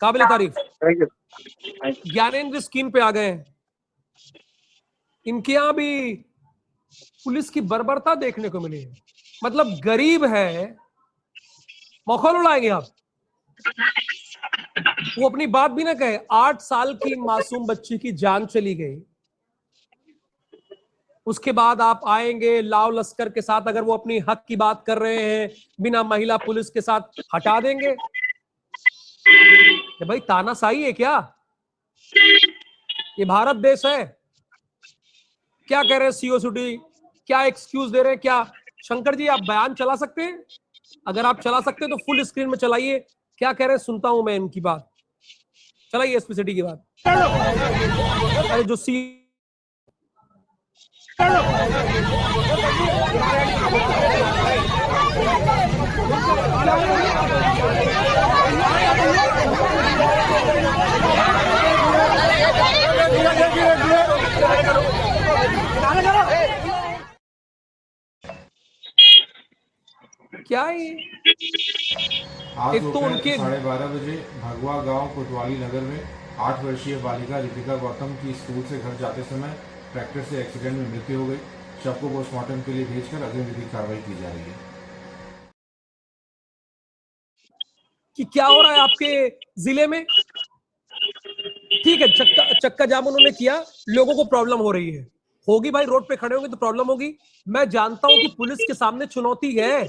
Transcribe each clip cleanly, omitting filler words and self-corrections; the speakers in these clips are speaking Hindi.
काबिल तारीफ। Thank you. ज्ञानेंद्र स्क्रीन पे आ गए हैं। इनके यहां भी पुलिस की बर्बरता देखने को मिली है। मतलब गरीब है, मखौल उड़ाएंगे आप। वो अपनी बात भी ना कहे। 8 साल की मासूम बच्ची की जान चली गई, उसके बाद आप आएंगे लाव लश्कर के साथ। अगर वो अपनी हक की बात कर रहे हैं बिना महिला पुलिस के साथ, हटा देंगे। ये भाई तानाशाही है क्या? ये भारत देश है? क्या कह रहे हैं सीओ सिटी, क्या एक्सक्यूज दे रहे हैं? क्या शंकर जी आप बयान चला सकते हैं? अगर आप चला सकते हैं तो फुल स्क्रीन में चलाइए। क्या कह रहे हैं सुनता हूं मैं इनकी बात। चलाइए एसपी सिटी की बात। अरे जो सी क्या है आज एक तो उनके 12:30 बजे भगवा गांव कोतवाली नगर में 8 वर्षीय बालिका रितिका गौतम की स्कूल से घर जाते समय ट्रैक्टर से एक्सीडेंट में मृत्यु हो गई। शव को पोस्टमार्टम के लिए भेजकर अग्रिम विधिक कार्रवाई की जा रही है। कि क्या हो रहा है आपके जिले में? ठीक है, चक्का जाम उन्होंने किया, लोगों को प्रॉब्लम हो रही है, होगी भाई, रोड पे खड़े होंगे तो प्रॉब्लम होगी। मैं जानता हूं कि पुलिस के सामने चुनौती है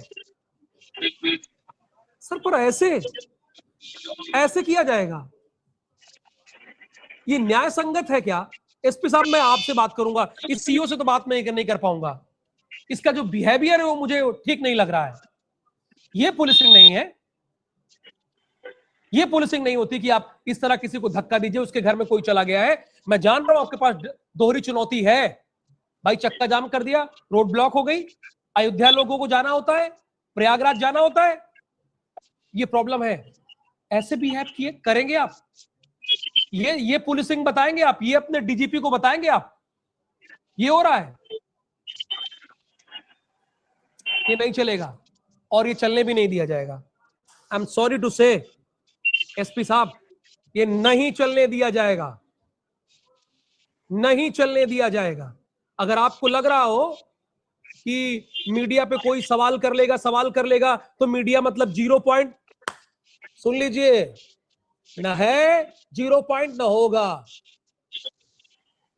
सर, पर ऐसे किया जाएगा? ये न्याय संगत है क्या? एसपी साहब मैं आपसे बात करूंगा, इस सीओ से तो बात मैं नहीं कर पाऊंगा। इसका जो बिहेवियर है वो मुझे ठीक नहीं लग रहा है। ये पुलिसिंग नहीं है। ये पुलिसिंग नहीं होती कि आप इस तरह किसी को धक्का दीजिए, उसके घर में कोई चला गया है। मैं जान रहा हूं आपके पास दोहरी चुनौती है भाई। चक्का जाम कर दिया, रोड ब्लॉक हो गई, अयोध्या लोगों को जाना होता है, प्रयागराज जाना होता है, ये प्रॉब्लम है। ऐसे बिहेव किए करेंगे आप? ये पुलिसिंग बताएंगे आप? ये अपने डीजीपी को बताएंगे आप? ये हो रहा है, ये नहीं चलेगा और ये चलने भी नहीं दिया जाएगा। आई एम सॉरी टू से एसपी साहब, ये नहीं चलने दिया जाएगा, नहीं चलने दिया जाएगा। अगर आपको लग रहा हो कि मीडिया पे कोई सवाल कर लेगा तो मीडिया मतलब 0 पॉइंट, सुन लीजिए, ना है 0 पॉइंट ना होगा।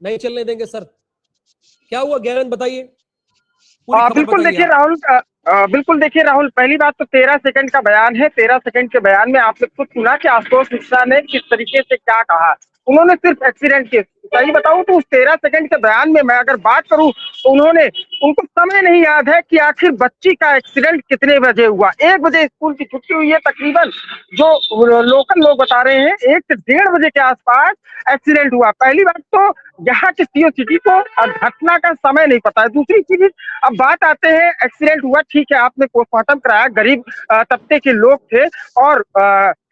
नहीं चलने देंगे सर। क्या हुआ ज्ञानंद बताइए, पूरी खबर बिल्कुल बताइए देखिए आप। राहुल, बिल्कुल देखिए राहुल, पहली बात तो 13 सेकंड का बयान है। 13 सेकंड के बयान में आपने खुद सुना कि आशुतोष मिश्रा ने किस तरीके से क्या कहा। उन्होंने सिर्फ एक्सीडेंट के, सही बताऊं तो उस 13 सेकंड के बयान में मैं अगर बात करूं तो उनको समय नहीं याद है कि आखिर बच्ची का एक्सीडेंट कितने बजे हुआ। 1 बजे स्कूल की छुट्टी हुई है तकरीबन, जो लोकल लोग बता रहे हैं 1 से 1:30 बजे के आसपास एक्सीडेंट हुआ। पहली बात तो यहाँ के सीओ सिटी को घटना का समय नहीं पता है। दूसरी चीज, अब बात आते हैं एक्सीडेंट हुआ, ठीक है, आपने पोस्टमार्टम कराया, गरीब तबके के लोग थे और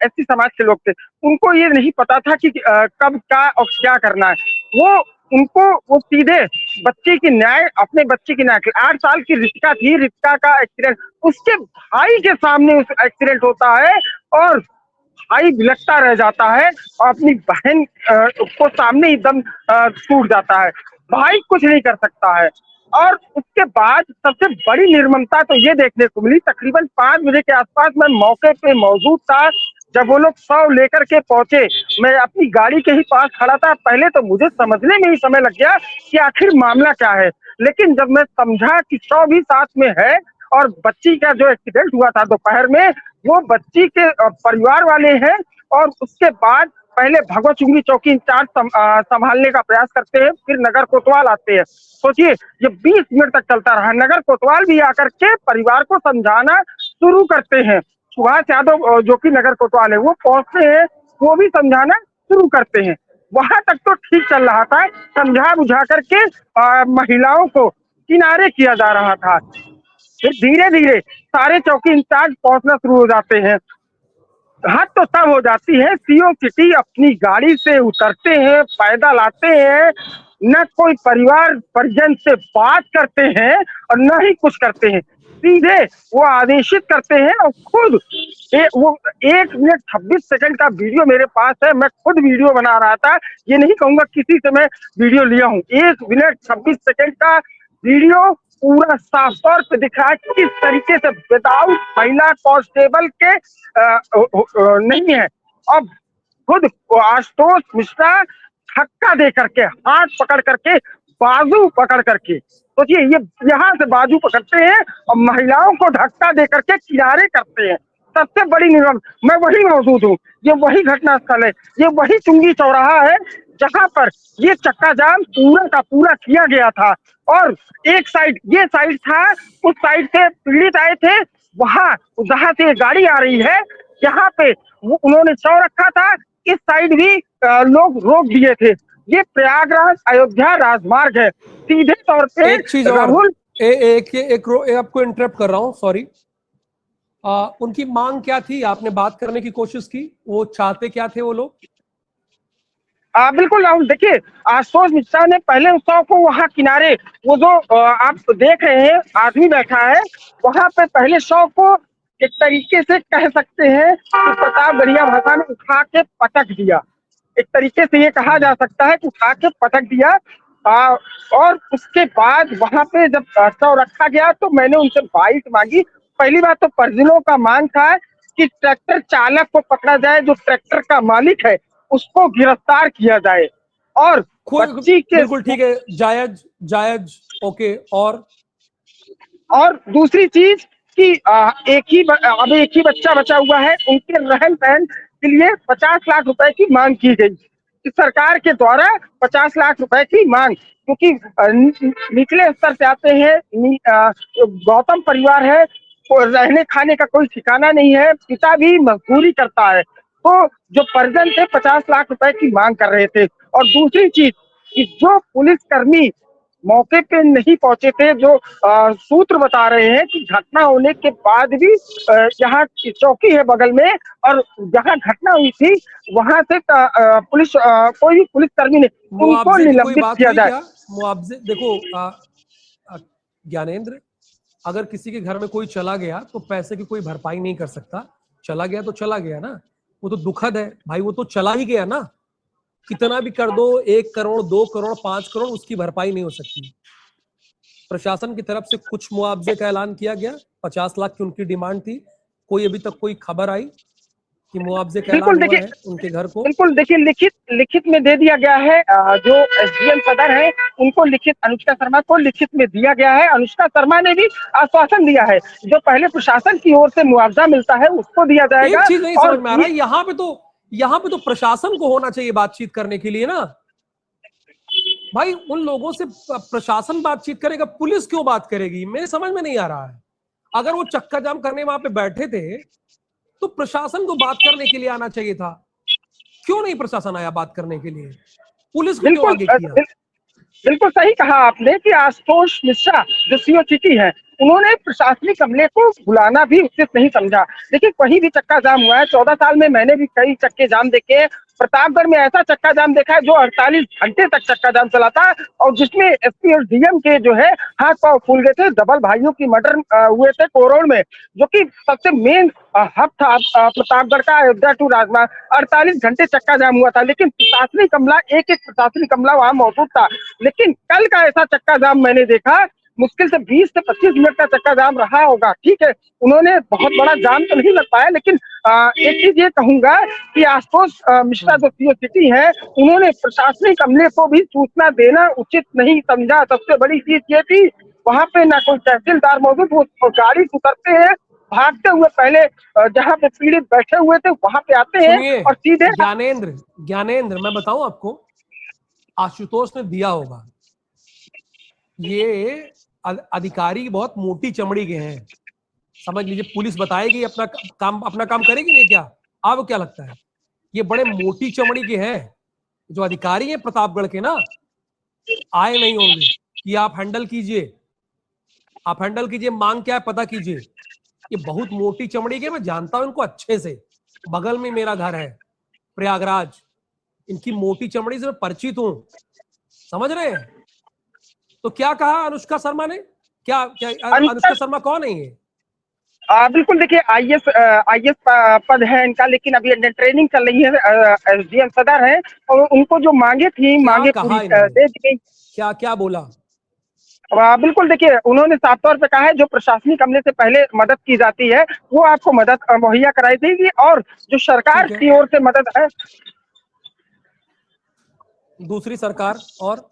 एससी समाज के लोग थे, उनको ये नहीं पता था कि कब क्या और क्या करना है। वो सीधे बच्चे की न्याय, अपने बच्चे की न्याय, 8 साल की रितिका थी, रितिका का एक्सीडेंट उसके भाई के सामने उस एक्सीडेंट होता है और भाई बिलखता रह जाता है और अपनी बहन को सामने ही दम टूट जाता है। भाई कुछ नहीं कर सकता है। और उसके बाद सबसे बड़ी निर्ममता तो ये देखने को मिली, तकरीबन 5 बजे के आसपास मैं मौके पे मौजूद था। जब वो लोग शव लेकर के पहुंचे, मैं अपनी गाड़ी के ही पास खड़ा था। पहले तो मुझे समझने में ही समय लग गया कि आखिर मामला क्या है, लेकिन जब मैं समझा कि शव भी साथ में है और बच्ची का जो एक्सीडेंट हुआ था दोपहर में, वो बच्ची के परिवार वाले हैं। और उसके बाद पहले भगवत चुंगी चौकी इंचार्ज संभालने का प्रयास करते हैं, फिर नगर कोतवाल आते हैं। सोचिए ये 20 मिनट तक चलता रहा। नगर कोतवाल भी आकर के परिवार को समझाना शुरू करते हैं। सुभाष यादव जो कि नगर कोतवाल है, वो पहुंचते हैं, वो भी समझाना शुरू करते हैं। वहां तक तो ठीक चल रहा था, समझा बुझा करके महिलाओं को किनारे किया जा रहा था। फिर धीरे धीरे सारे चौकी इंचार्ज पहुंचना शुरू हो जाते हैं। हद तो तब हो जाती है, सीओ सिटी अपनी गाड़ी से उतरते हैं, पैदल आते हैं, न कोई परिवार परिजन से बात करते हैं और न ही कुछ करते हैं। सीधे वो आदेशित करते हैं और खुद वो 1 मिनट 26 सेकंड का वीडियो मेरे पास है। मैं खुद वीडियो बना रहा था, ये नहीं कहूंगा किसी से मैं वीडियो लिया हूँ। 1 मिनट 26 सेकंड का वीडियो पूरा साफ तौर पे दिख रहा है किस तरीके से विदाउट महिला कांस्टेबल के नहीं है। अब खुद आशुतोष मिश्रा धक्का दे करके, हाथ पकड़ करके, बाजू पकड़ करके, सोचिए ये यहाँ से बाजू पकड़ते हैं और महिलाओं को धक्का दे करके किनारे करते हैं। सबसे बड़ी निगम, मैं वही मौजूद हूँ, ये वही घटना स्थल है, ये वही चुंगी चौराहा है जहाँ पर ये चक्का जाम पूरा का पूरा किया गया था। और एक साइड ये साइड था, उस साइड से पीड़ित आए थे, वहां जहाँ से गाड़ी आ रही है यहाँ पे उन्होंने शव रखा था, इस साइड भी लोग रोक दिए थे। ये प्रयागराज अयोध्या राजमार्ग है। सीधे तौर पे एक चीज और, राहुल आपको इंटरप्ट कर रहा हूं, सॉरी। उनकी मांग क्या थी? आपने बात करने की कोशिश की, वो चाहते क्या थे वो लोग? बिल्कुल राहुल, देखिए आशुतोष मिश्रा ने पहले उस शव को वहाँ किनारे, वो जो आप देख रहे हैं आदमी बैठा है वहां पे, पहले शव को एक तरीके से कह सकते हैं कि प्रतापगढ़िया भाषा में उठा के पटक दिया। एक तरीके से ये कहा जा सकता है कि उठा के पटक दिया। और उसके बाद वहां पे जब शव रखा गया तो मैंने उनसे बाइट मांगी। पहली बात तो परिजनों का मांग था कि ट्रैक्टर चालक को पकड़ा जाए, जो ट्रैक्टर का मालिक है उसको गिरफ्तार किया जाए। और बच्ची के, बिल्कुल ठीक है, जायज जायज, ओके। और दूसरी चीज कि अब एक ही बच्चा बचा हुआ है, उनके रहन सहन के लिए 50 लाख रुपए की मांग की गई। इस सरकार के द्वारा 50 लाख रुपए की मांग, क्योंकि निचले स्तर से आते हैं, गौतम परिवार है, रहने खाने का कोई ठिकाना नहीं है, पिता भी मजदूरी करता है, तो जो परिजन थे 50 लाख रुपए की मांग कर रहे थे। और दूसरी चीज कि जो पुलिसकर्मी मौके पे नहीं पहुंचे थे, जो सूत्र बता रहे हैं कि घटना होने के बाद भी यहाँ चौकी है बगल में और जहाँ घटना हुई थी वहां से पुलिस कोई भी पुलिसकर्मी ने उनको निलंबित किया जाए। मुआवजे देखो ज्ञानेंद्र, अगर किसी के घर में कोई चला गया तो पैसे की कोई भरपाई नहीं कर सकता। चला गया तो चला गया ना, वो तो दुखद है भाई, वो तो चला ही गया ना। कितना भी कर दो, 1 करोड़ 2 करोड़ 5 करोड़, उसकी भरपाई नहीं हो सकती। प्रशासन की तरफ से कुछ मुआवजे का ऐलान किया गया, 50 लाख की उनकी डिमांड थी। कोई अभी तक कोई खबर आई कि मुआवजे का ऐलान हुआ है उनके घर को? बिल्कुल देखिए, लिखित में दे दिया गया है। जो एसडीएम सदर है उनको लिखित, अनुष्का शर्मा को लिखित में दिया गया है। अनुष्का शर्मा ने भी आश्वासन दिया है जो पहले प्रशासन की ओर से मुआवजा मिलता है उसको दिया जाएगा। एक चीज नहीं समझ में आ रहा है, यहाँ पे तो प्रशासन को होना चाहिए बातचीत करने के लिए ना भाई। उन लोगों से प्रशासन बातचीत करेगा, पुलिस क्यों बात करेगी? मेरे समझ में नहीं आ रहा है। अगर वो चक्का जाम करने वहां पे बैठे थे तो प्रशासन को बात करने के लिए आना चाहिए था। क्यों नहीं प्रशासन आया बात करने के लिए? पुलिस को क्यों आगे किया? बिल्कुल सही कहा आपने कि आशुतोष मिश्रा जो सीओ सिटी है, उन्होंने प्रशासनिक अमले को बुलाना भी उचित नहीं समझा। देखिए कहीं भी चक्का जाम हुआ है, 14 साल में मैंने भी कई चक्के जाम देखे हैं। प्रतापगढ़ में ऐसा चक्का जाम देखा है जो 48 घंटे तक चक्का जाम चला था और जिसमें एसपी और डीएम के जो है हाथ पांव फूल गए थे। डबल भाइयों की मर्डर हुए थे कोरोड़ में, जो कि सबसे मेन हब था प्रतापगढ़ का, अयोध्या टू राजमार्ग। 48 घंटे चक्का जाम हुआ था, लेकिन प्रशासनिक अमला, एक प्रशासनिक अमला वहां मौजूद था। लेकिन कल का ऐसा चक्का जाम मैंने देखा, मुश्किल से 20 से 25 मिनट का चक्का जाम रहा होगा। ठीक है, उन्होंने बहुत बड़ा जाम तो नहीं लग पाया, लेकिन एक चीज ये कहूंगा कि आशुतोष मिश्रा जो सीओ सिटी है, उन्होंने प्रशासनिक अमले को भी सूचना देना उचित नहीं समझा। सबसे बड़ी चीज ये थी वहां पे ना कोई तहसीलदार मौजूद, वो गाड़ी से उतरते हैं भागते हुए, पहले जहाँ पे पीड़ित बैठे हुए थे वहां पे आते हैं और सीधे। ज्ञानेंद्र मैं बताऊं आपको, आशुतोष ने दिया होगा। ये अधिकारी बहुत मोटी चमड़ी के हैं, समझ लीजिए। पुलिस बताएगी अपना काम करेगी नहीं क्या? आपको क्या लगता है? ये बड़े मोटी चमड़ी के हैं जो अधिकारी हैं प्रतापगढ़ के ना, आए नहीं होंगे कि आप हैंडल कीजिए, मांग क्या है पता कीजिए। ये बहुत मोटी चमड़ी के, मैं जानता हूं इनको अच्छे से, बगल में मेरा घर है प्रयागराज, इनकी मोटी चमड़ी से मैं परिचित हूं, समझ रहे हैं? तो क्या कहा अनुष्का शर्मा ने? क्या क्या अनुष्का शर्मा कौन है ये? बिल्कुल देखिए, आईएएस पद है इनका, लेकिन अभी अंडर ट्रेनिंग चल रही है। एसडीएम सदर है और उनको जो मांगे थी, क्या मांगे कहा पूरी इन्होंने? दे दी गई। क्या क्या बोला? बिल्कुल देखिए, उन्होंने साफ तौर पे कहा है जो प्रशासनिक अमले से पहले मदद की जाती है वो आपको मदद मुहैया कराई देगी, और जो सरकार ठीक है। की ओर से मदद है, दूसरी सरकार और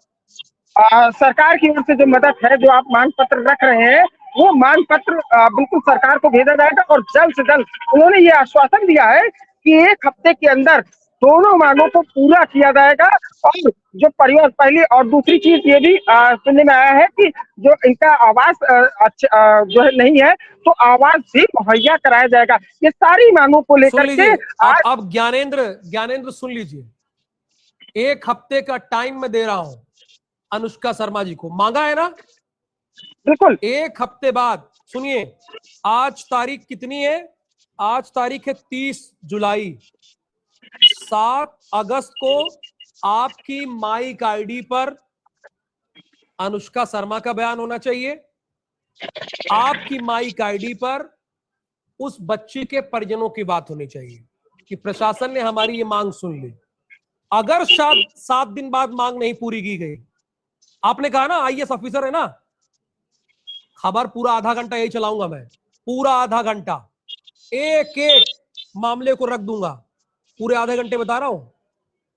सरकार की ओर से जो मदद है, जो आप मांग पत्र रख रहे हैं, वो मांग पत्र बिल्कुल सरकार को भेजा जाएगा, और जल्द से जल्द उन्होंने ये आश्वासन दिया है कि 1 हफ्ते के अंदर दोनों मांगों को पूरा किया जाएगा। और जो परिवार, पहली और दूसरी चीज ये भी सुनने में आया है कि जो इनका आवास जो है नहीं है, तो आवास भी मुहैया कराया जाएगा। ये सारी मांगों को सुन लेकर के लीजिए, आज अब ज्ञानेंद्र सुन लीजिए, 1 हफ्ते का टाइम मैं दे रहा हूं अनुष्का शर्मा जी को, मांगा है ना? बिल्कुल 1 हफ्ते बाद, सुनिए, आज तारीख कितनी है? आज तारीख है 30 जुलाई। 7 अगस्त को आपकी माइक आईडी पर अनुष्का शर्मा का बयान होना चाहिए। आपकी माइक आईडी पर उस बच्ची के परिजनों की बात होनी चाहिए कि प्रशासन ने हमारी ये मांग सुन ली। अगर शायद 7 दिन बाद मांग नहीं पूरी की गई, आपने कहा ना आईएएस ऑफिसर है ना, खबर पूरा आधा घंटा यही चलाऊंगा मैं, पूरा आधा घंटा एक एक मामले को रख दूंगा, पूरे आधे घंटे बता रहा हूं।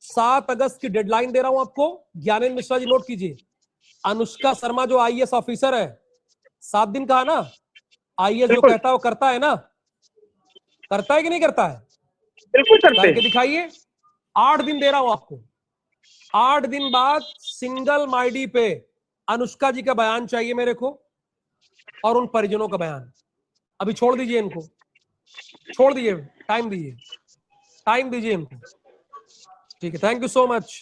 7 अगस्त की डेडलाइन दे रहा हूं आपको, ज्ञानेंद्र मिश्रा जी नोट कीजिए। अनुष्का शर्मा जो आईएएस ऑफिसर है, 7 दिन कहा ना, आईएएस जो कहता है वो करता है ना, करता है कि नहीं करता है? बिल्कुल करते करके दिखाइए। 8 दिन दे रहा हूं आपको, 8 दिन बाद सिंगल माईडी पे अनुष्का जी का बयान चाहिए मेरे को, और उन परिजनों का बयान। अभी छोड़ दीजिए इनको, छोड़ दीजिए, टाइम दीजिए इनको। ठीक है, थैंक यू सो मच।